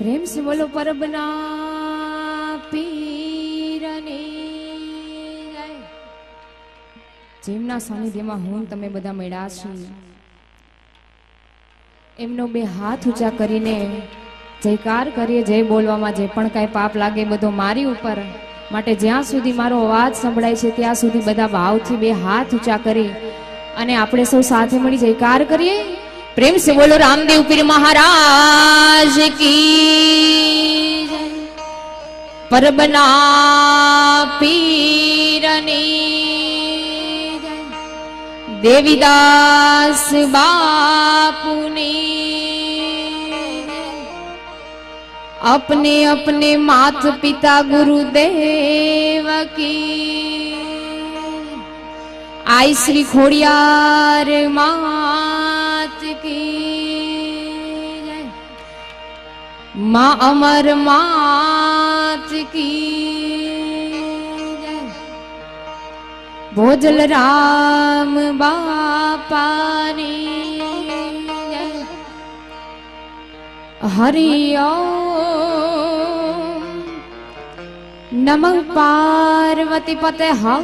પ્રેમ સે બોલો પરબના પીરને જય। જેમના સાનિધ્યમાં હું તમે બધા મળ્યા છો એમનો બે હાથ ઊંચા કરીને જયકાર કરીએ। જય બોલવામાં જે પણ કાંઈ પાપ લાગે બધો મારી ઉપર માટે જ્યાં સુધી મારો અવાજ સંભળાય છે ત્યાં સુધી બધા ભાવથી બે હાથ ઊંચા કરી અને આપણે સૌ સાથે મળી જયકાર કરીએ। प्रेम से बोलो रामदेव पीर महाराज की परबना पीरनी देवीदास बापुनी अपने अपने मात पिता गुरुदेव की आई श्री खोड़ियार मात की माँ अमर मात की भोजल राम बापानी हरि ओम नमः पार्वती पते हा।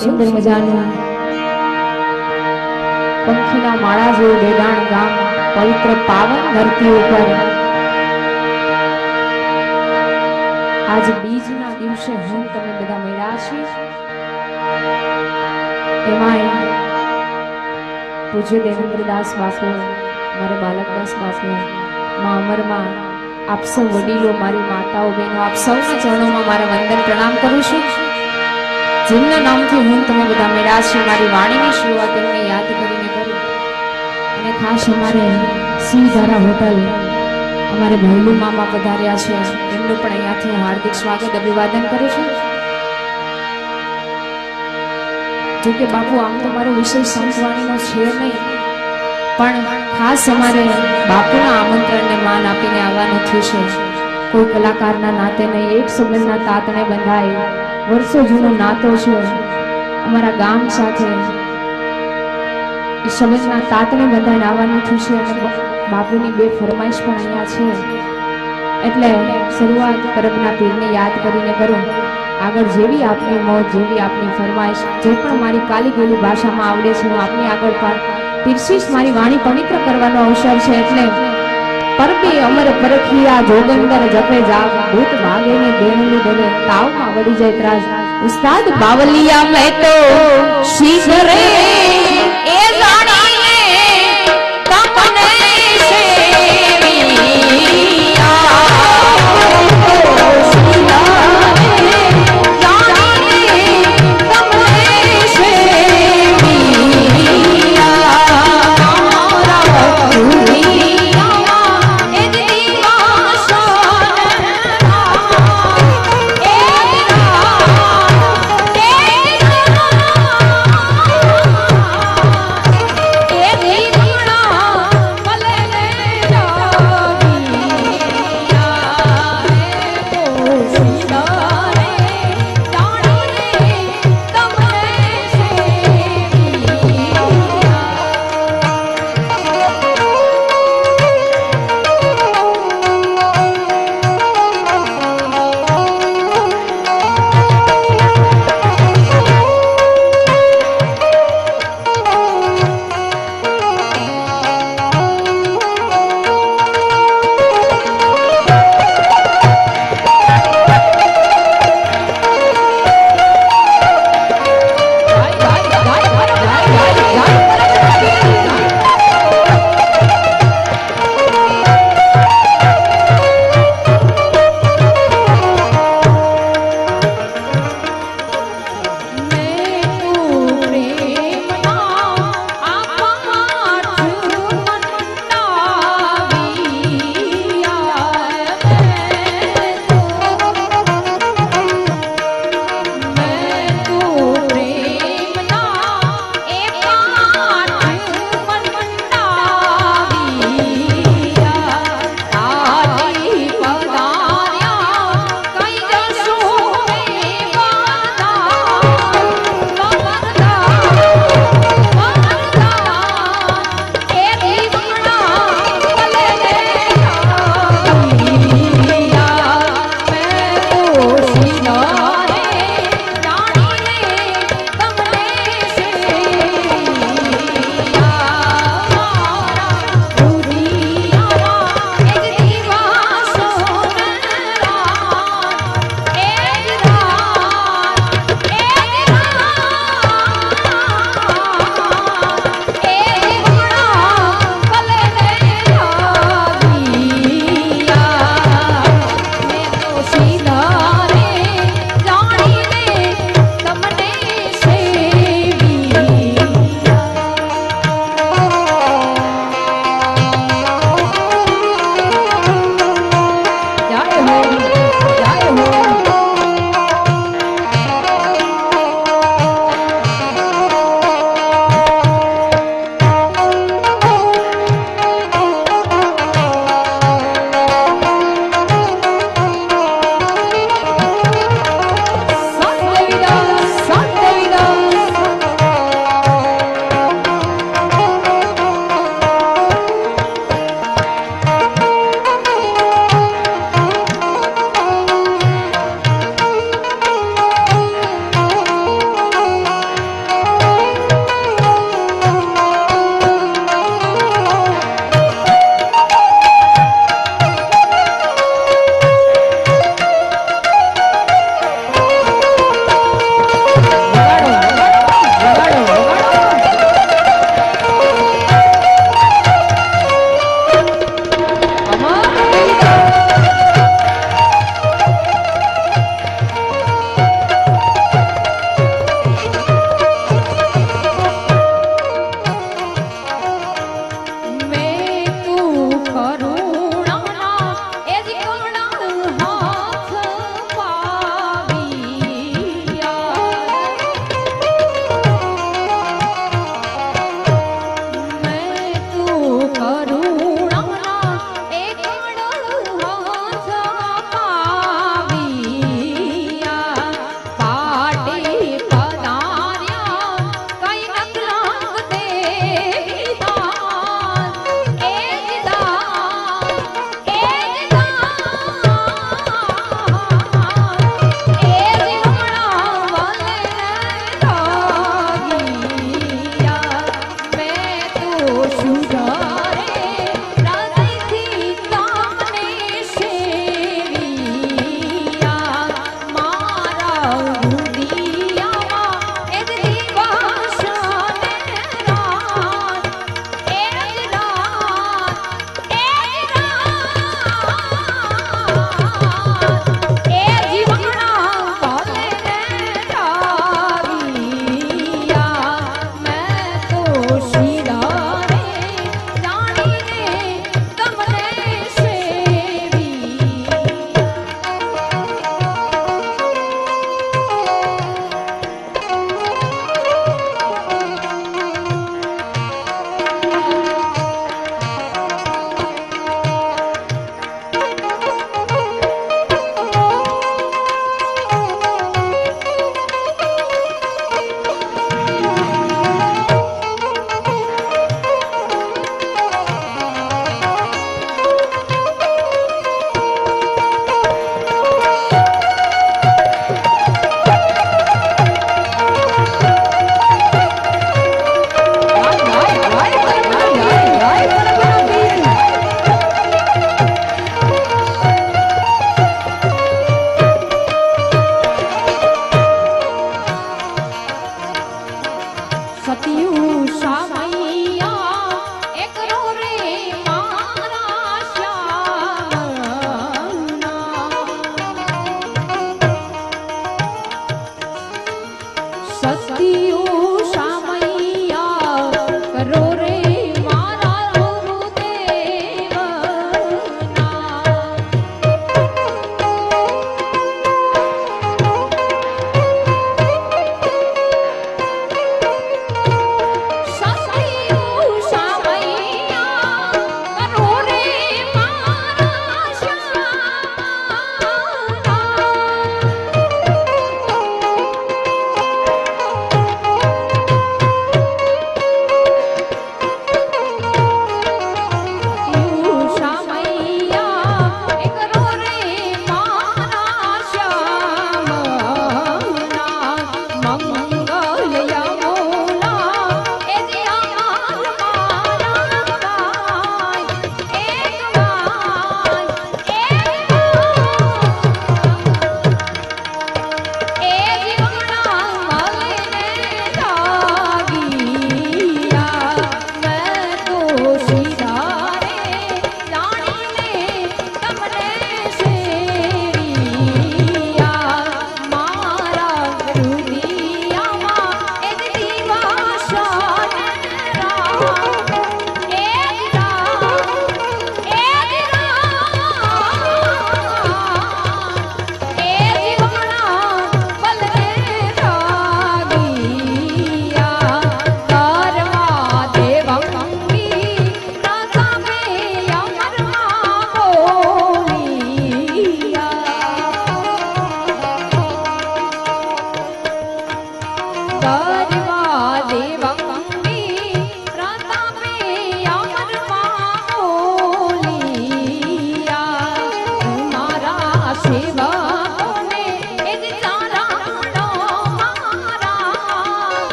सुंदर मजानु पंखीना माळा जो बेदाण गाम पवित्र पावन धरती ऊपर आज बीजना दिवसे हम तमे बधा मेळ्या छे। एमाय पूज्य देवेंद्रदास बापू मारे बालकदास बापू मां अमर मां आप सब वडीलो मारी माताओ बहनों आप सबना चरणों मारा वंदन प्रणाम करूं छुं। जिमना नामथी हूँ तमे बधा मेळ्या छे मारी वाणीनी शुरुआत एमने याद करीने करी अने खास अमारे सिंहधारा होटल अमारे भैलू मामा पधार्या छे एमनुं पण अहींयाथी हूँ हार्दिक स्वागत अभिवादन करूं छुं। जो के बापू आम तो मारो विषय संतवाणीनो छे नहीं पण खास अमारे बापूना आमंत्रणने मान आपीने आववानुं थयुं छे। कोई कलाकारना नाते नहीं एक संबंधना तातणे बंधाय वर्षो जूनो नातो छे अमारा गाम साथे ई संबंधना तातणे बंधाईने आववानुं थयुं छे अने बापूनी बे फरमाइश पण अहींया छे एटले शरूआत परबना पीरने याद करीने करूं। आगळ जेवी आपनी मौज जेवी आपनी फरमाइश जे पण मारी काली गेली भाषामां आवडे छे हुं आपनी आगळ पर पीरसीश मारी वाणी पवित्र करवानो अवसर छे एटले परबी अमर परखिया जोगंदर जपे जाग भूत भागे ने बेनलू देवे ताव में वड़ी जाए त्रास उस्ताद बावलिया में तो शीश रे ए जानिए तमने सेविया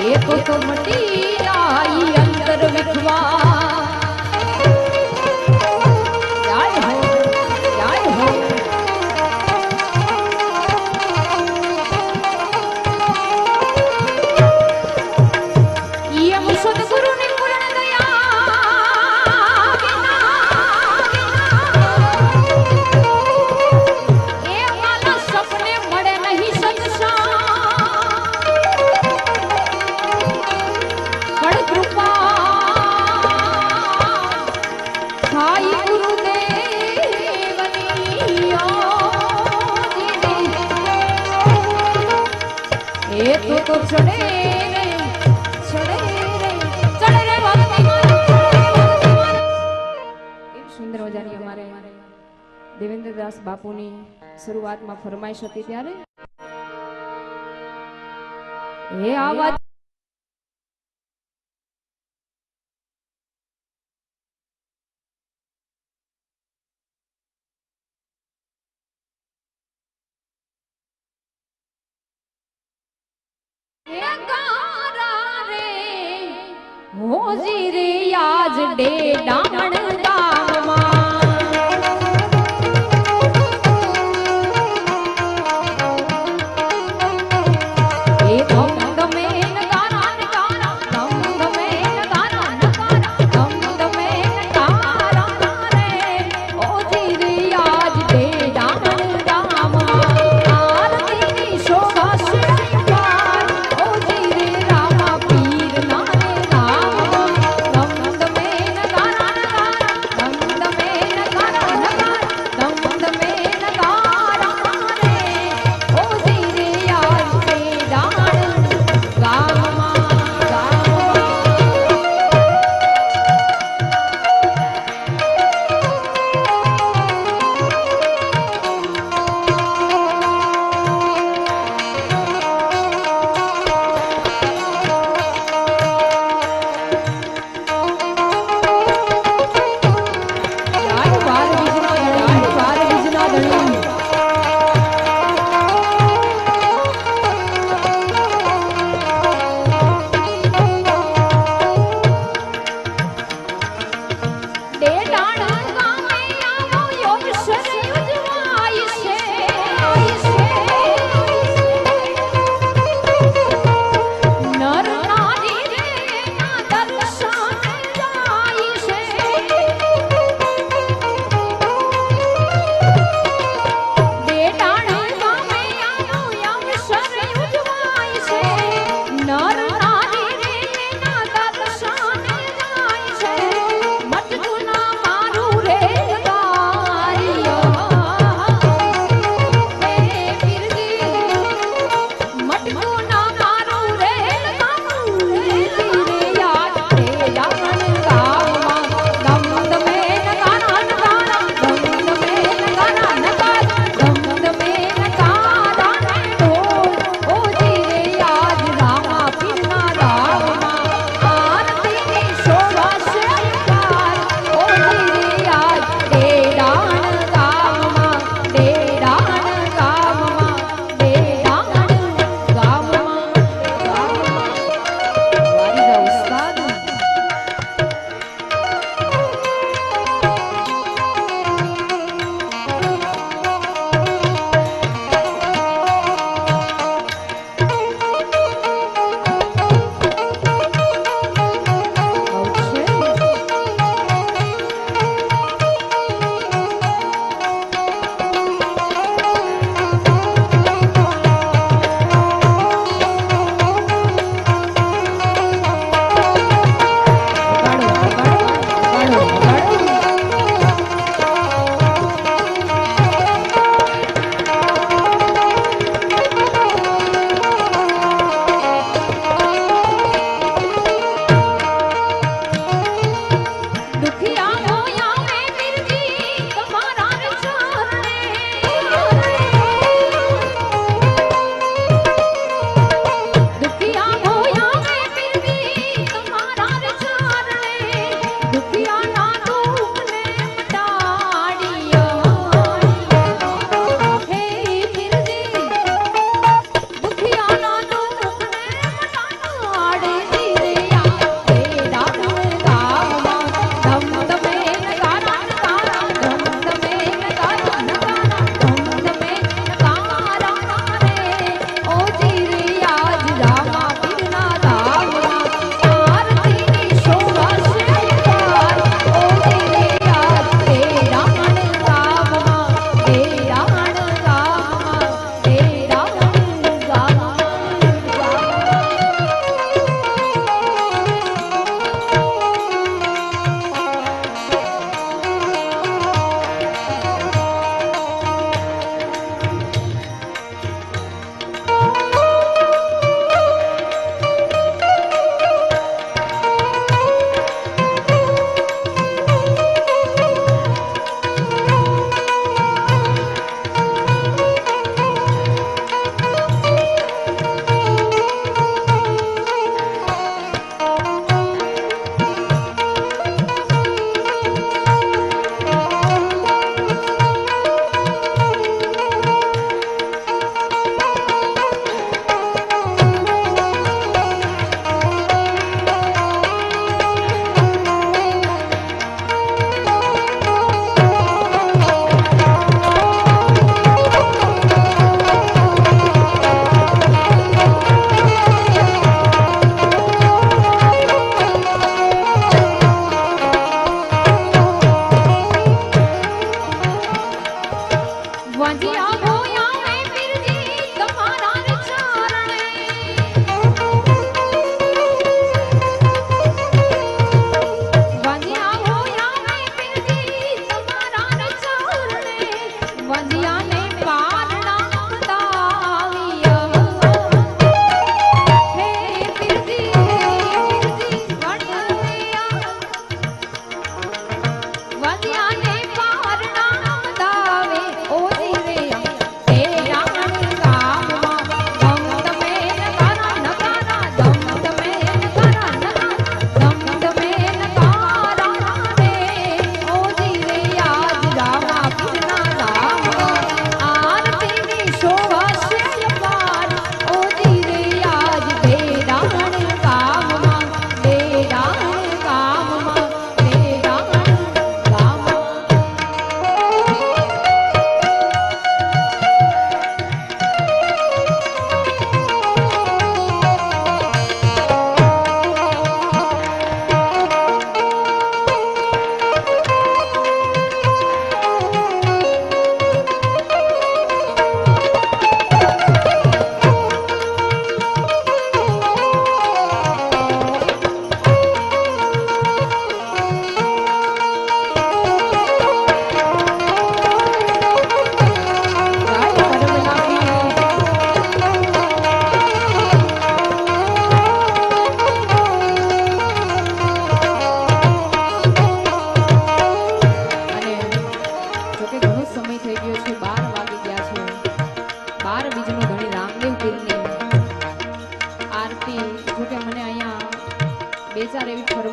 એ તો મટી આઈ અંતર વિખવા તો ચડે રે ચડે રે ચડે રે એક સુંદર મજાની અમારે દેવેન્દ્રદાસ બાપુની શરૂઆતમાં ફરમાઈશ હતી ત્યારે એ આવાજ હોજી રે આજ ડે ડામણ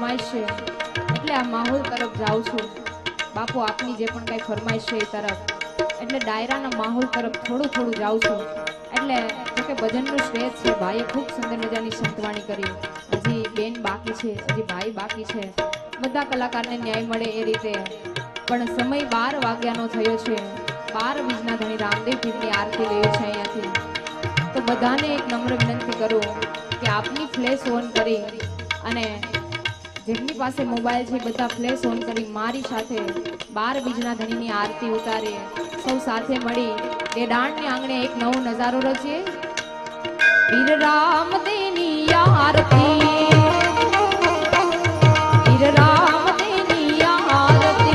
ફરમાઈશ છે એટલે આ માહોલ તરફ જાઉં છું બાપુ આપની જે પણ કઈ ફરમાઈશ છે એ તરફ એટલે ડાયરાના માહોલ તરફ થોડું થોડું જાઉં છું એટલે જોકે ભજનનું સ્ટેજ છે ભાઈએ ખૂબ સુંદર મજાની સંતવાણી કરી હજી બેન બાકી છે હજી ભાઈ બાકી છે બધા કલાકારને ન્યાય મળે એ રીતે પણ સમય 12 વાગ્યાનો થયો છે 12 બીજના ધણી રામદેવ પીરની આરતી લેવી છે અહીંયાથી તો બધાને એક નમ્ર વિનંતી કરું કે આપની ફ્લેશ ઓન કરી અને જેમની પાસે મોબાઈલ છે બધા ફ્લેશ ઓન કરી મારી સાથે 12 બીજના ધણીની આરતી ઉતારીએ સૌ સાથે મળી એ દાંડની આંગણે એક નવો નજારો રચીએ વીર રામદેવની આરતી વીર રામદેવની આરતી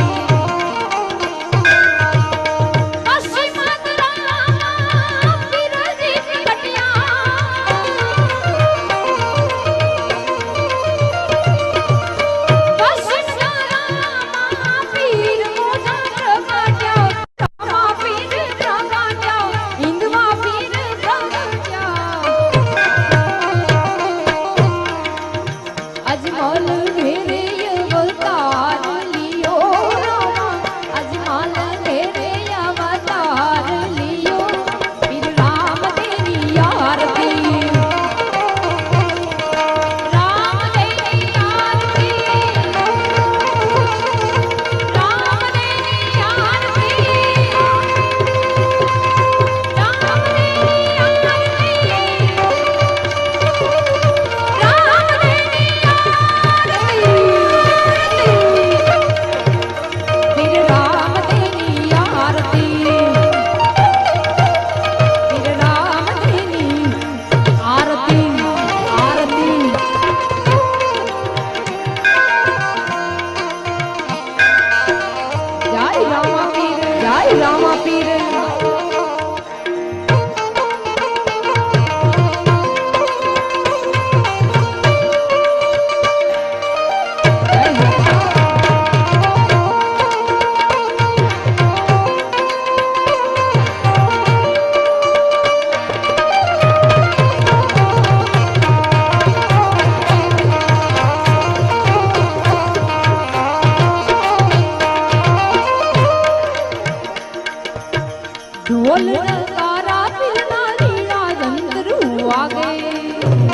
ढोल नगारा पिलना लीला जंतरू आगे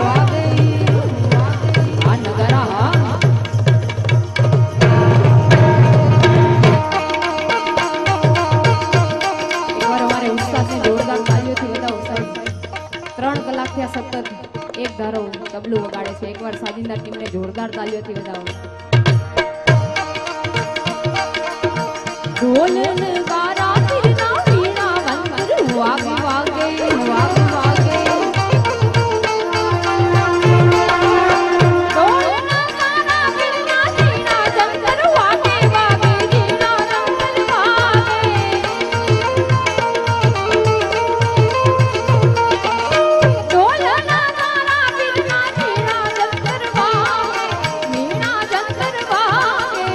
आगे आ नगारा एक बार हमारे उस्ताद ने जोरदार तालियों थी बताओ साहब 3 કલાક થયા સતત એક ધારો તબલું વગાડે છે એકવાર સાજિંદા ટીમને જોરદાર તાલીઓથી વધાવો ઢોલ નગારા પિલના વીણા વંતરુ વાગે વાગે વાગે વાગે ઢોલ નગારા પિલના વીણા વંતરુ વાગે વાગે વીણા વંતરુ વાગે ઢોલ નગારા પિલના વીણા વંતરુ વાગે વીણા વંતરુ વાગે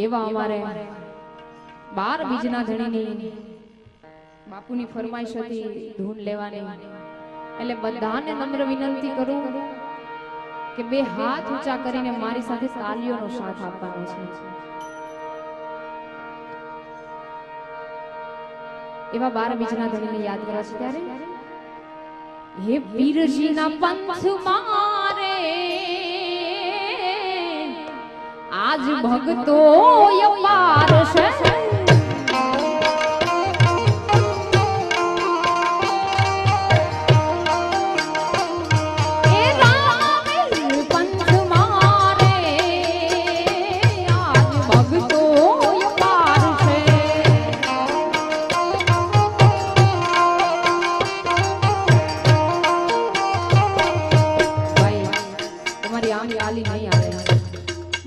એવા અમારે 12 બીજના ધણીની બાપુની ફરમાઈશ હતી ધૂન લેવાની, એટલે બધાને નમ્ર વિનંતી કરું કે બે હાથ ઊંચા કરીને મારી સાથે તાલીઓનો સાથ આપવાનો છે. એવા 12 બીજના ધણીને યાદ કરવા છે ત્યારે હે વીરજીના પંથ મારે આજ ભક્તો અપાર છે.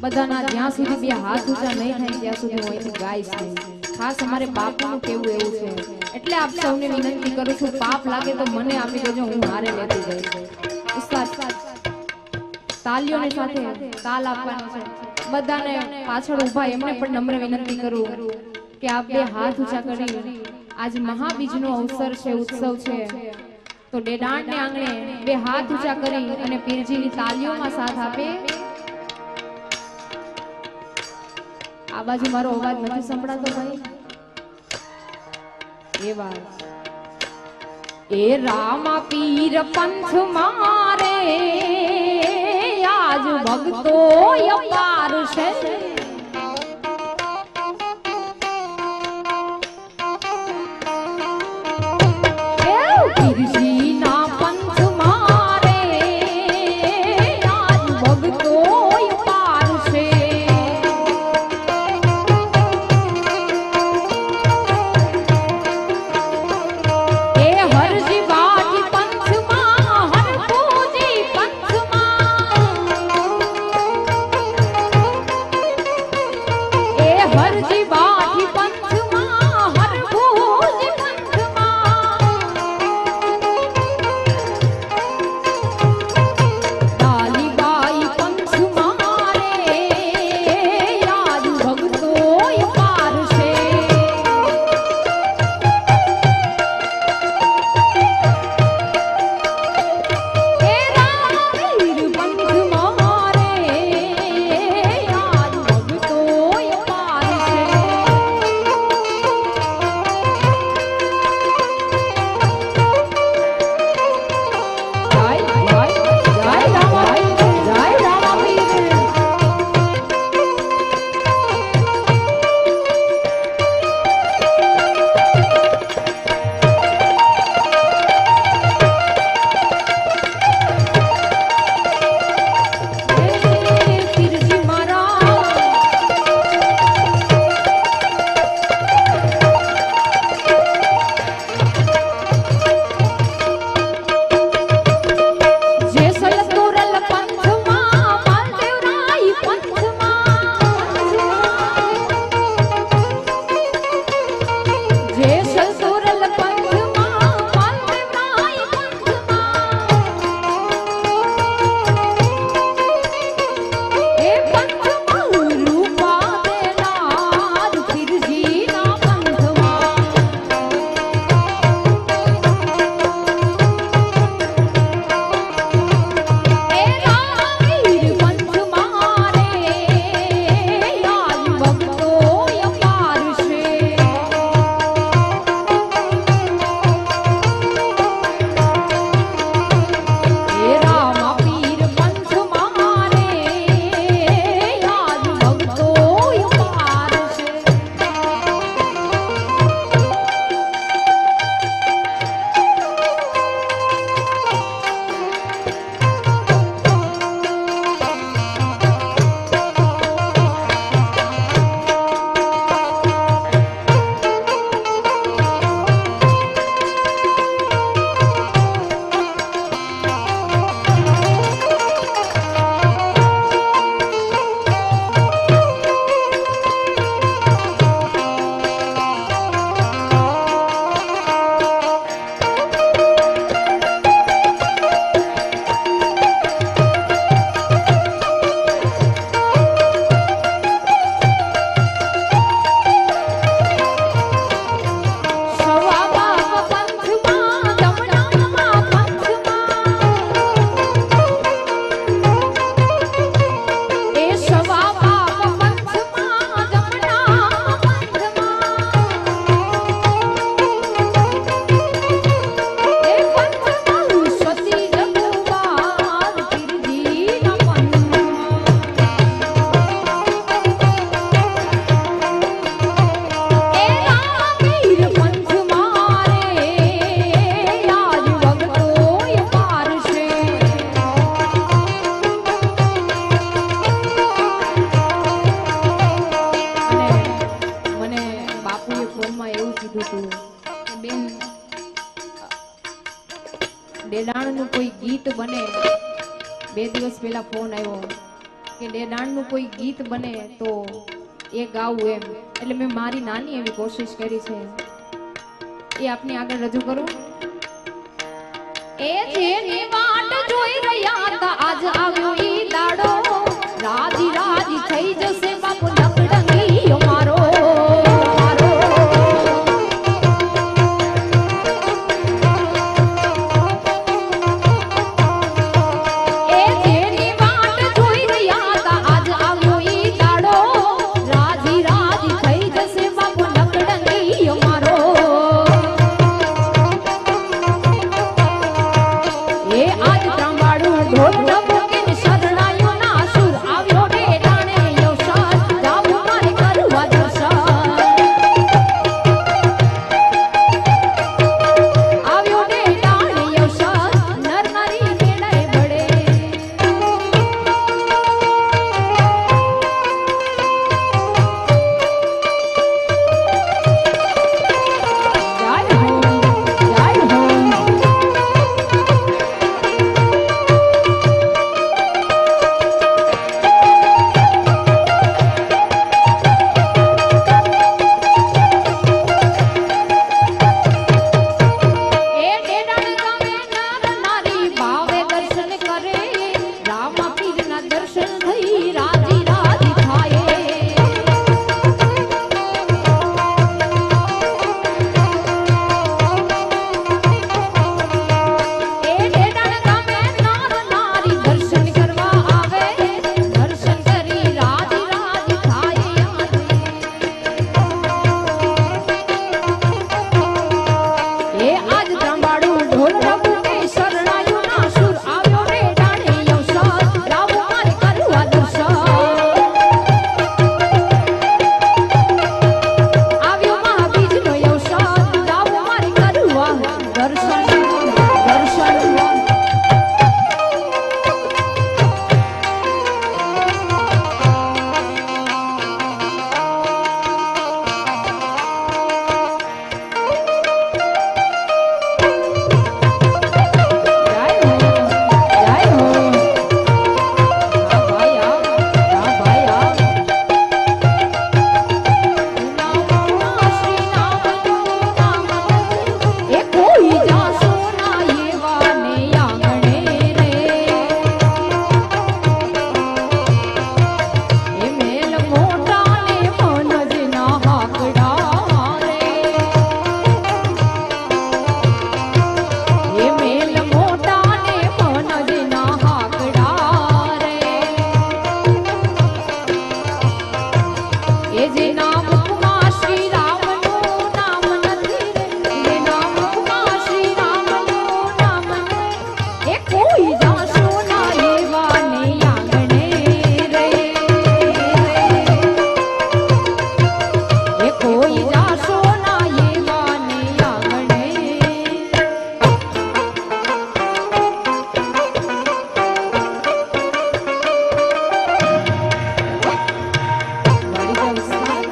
બધાના જ્યાં સુધી બે હાથ ઊંચા નહીં થાય ત્યાં સુધી હું અહીંથી ગાઈશ નહીં. ખાસ અમારે બાપુનું કેવું એવું છે, એટલે આપ સૌને વિનંતી કરું છું, પાપ લાગે તો મને આપી દેજો, હું હારે લેતી જઈશ. ઉસ્તાદ તાલીઓની સાથે તાલ આપવાનો છે. બધાને પાછળ ઊભા એમને પણ નમ્ર વિનંતી કરું કે આપ બે હાથ ઊંચા કરી આજ મહાબીજનો અવસર છે, ઉત્સવ છે, તો ડેડાણને આંગણે બે હાથ ઊંચા કરી અને પીરજીની તાલીઓમાં સાથ આપે. આ બાજુ મારો અવાજ નથી સંભળાતો ભાઈ? એ વાત એ રામા પીર પંથ મારે આજ ભક્તો અપાર છે. પીરજીના પંથ મારે આજ ભક્તો અપાર છે. હરજી બાજી પંથમાં હરભુજ પંથમાં ડાલીબાઈ પંથમાં રે યાદ ભગતોય પાર છે એ રામવીર પંથમાં રે યાદ ભગતોય પાર છે જય રામવીર પીરજી મારા જેસલ તોરલ પંથમાં માલદેવરાય પંથમાં જેસલ તોરલ પંથમાં માલદેવરાય પંથમાં એ પંથમાં રૂપા દેનાર પીરજીના પંથમાં એ રામવીર પંથમાં રે યાદ ભગતોય પાર છે એ રામપીર પંથમાં રે યાદ ભગતોય પાર છે સવાબાગ પંથમાં જમનામાં પંથમાં એ સવાબાગ પંથમાં જમના પંથમાં એ પંથમાં સતી જગુબાર પીરજીના પંથમાં એ રામવીર પંથમાં રે યાદ ભગતોય પાર છે અને મને બાપુએ ફોનમાં એવું કીધું હતું કે બેન ડેડાણનું કોઈ ગીત બને 2 દિવસ પહેલા ફોન આવ્યો કે ડેડાણનું કોઈ ગીત બને તો એ ગાવું એમ એટલે મેં મારી નાની એવી કોશિશ કરી છે એ આપની આગળ રજૂ કરું એ જેની વાટ જોઈ રહ્યા હતા આજ આવ્યો ઈ દાડો રાજી રાજી થઈ જશે બાપુ નકડંગી અમારો એ જેની વાટ જોઈ રહ્યા હતા આજ આવ્યો ઈ દાડો રાજી રાજી થઈ જશે બાપુ નકડંગી અમારો એ આજ ત્રાંબાડું ઢોલ ડબકે ને શરણાઈઓના સુર આવ્યો ડેડાણે યો એ જે ના મુખમાં શ્રી રામનું નામ નથી રે, એ ના મુખમાં શ્રી રામનું નામ નથી. એ કોઈ જાશો ના એવાને આંગણે રે, એ કોઈ જાશો ના એવાને આંગણે. વળી જવસાન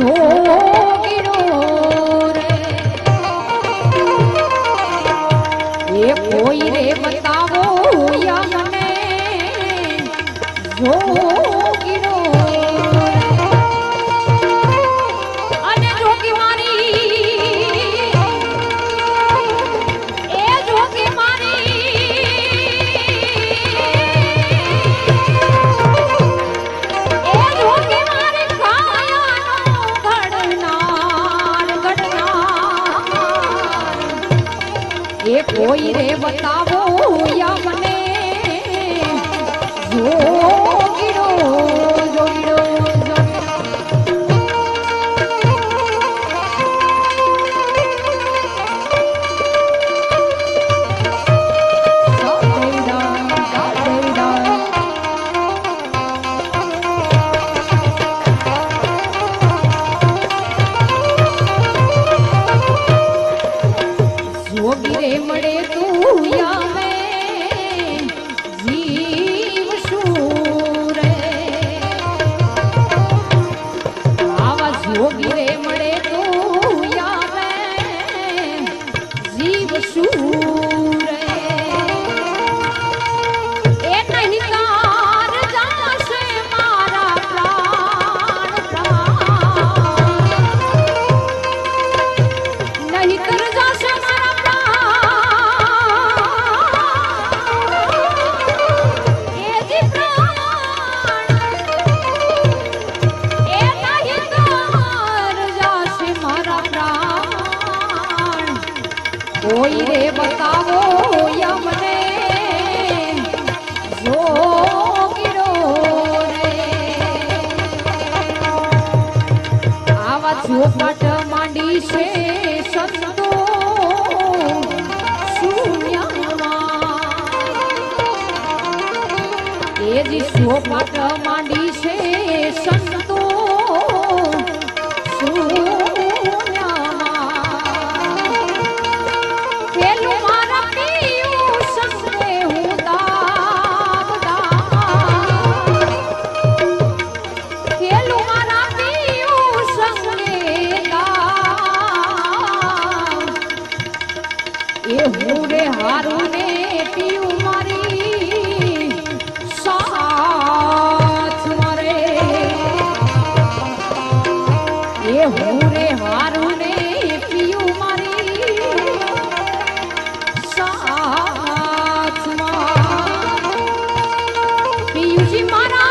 જોગીડો રે એ કોઈ રે બતાવો યા મને જોગીડો અને જોગી મારી એ જોગી કોઈ રે બતાવો યા મને જોગીડો જોગીડો જોગી રે મળે તું યા મેં જીવ શું રે આવા જોગી રે મળે તું યા મેં જીવ શું રે એ નહીં તાર જાશે મારા પ્રાણ પ્રાણ નહીં તર જાશે કોઈ રે બતાવો યા મને જોગીડો રે આવા ચોપાટ માંડી છે સંતો શૂન્યમાં એ જી ચોપાટ માંડી છે સંતો હારું ને પીયું મારી સાથ મારે એ હું રે હારું ને પીયું મારી સાથ પીયુજી મારા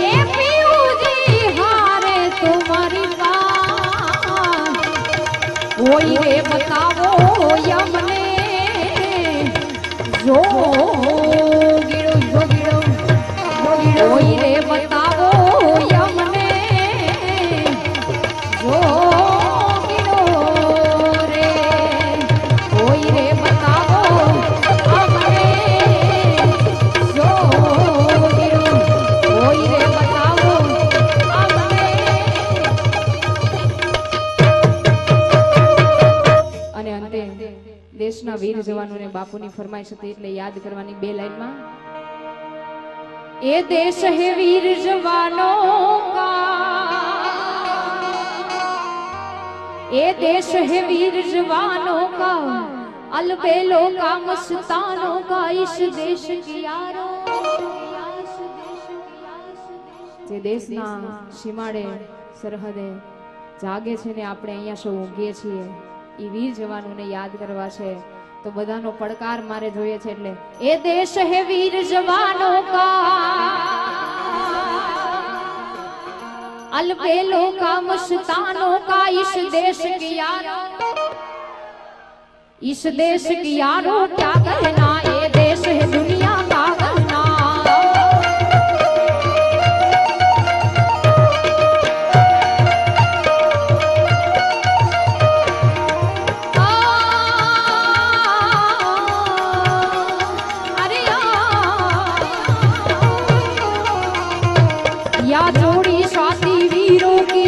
એ પીયુજી હારે તમારી કોઈ રે બતાવો યા મને જોગીડો જોગીડો કોઈ રે બતાવો યા મને જોગીડો રે કોઈ રે બતાવો આ મને જોગીડો કોઈ રે બતાવો આ મને અને અંતે દેશના વીર જવાનોને બાપુની ફરમાઈશ હતી એટલે યાદ કરવાની બે લાઈનમાં એ દેશ હે વીર જવાનો કા એ દેશ હે વીર જવાનો કા अलबेलो का मस्तानों का इस देश की यारो જે દેશના સીમાડે સરહદે જાગે છે ને આપણે અહીંયા સૌ ઊંઘીએ છીએ એ વીર જવાનોને યાદ કરવા છે તો બધાનો પડકાર મારે જોઈએ છે એટલે એ દેશ હે વીર જવાનો કા अलबेलो का मस्तानों का इस देश की यारो इस देश की यारो क्या कहना ये देश है दुनिया का कहना अरे या जोड़ी साथी वीरों की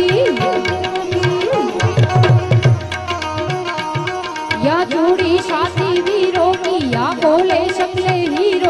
या जोड़ी साथी वीरों की या बोले सकले हीरो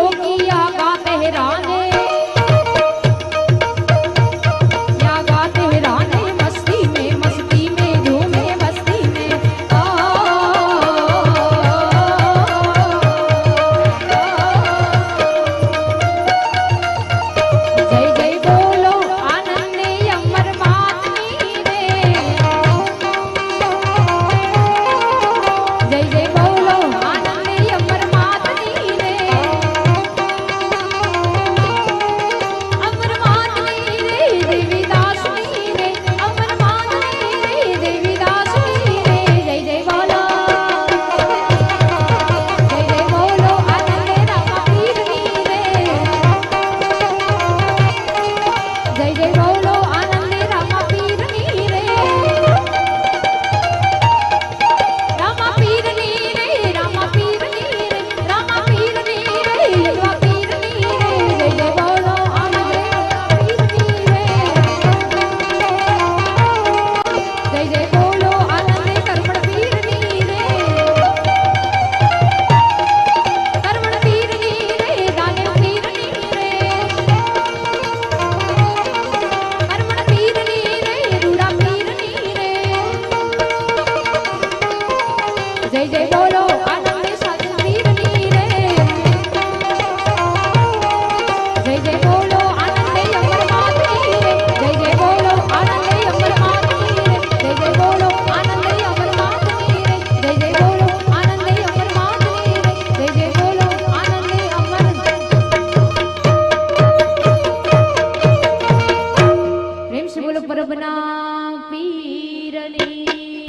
પીરની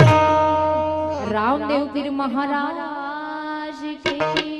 રામદેવ પીર મહારાજ કી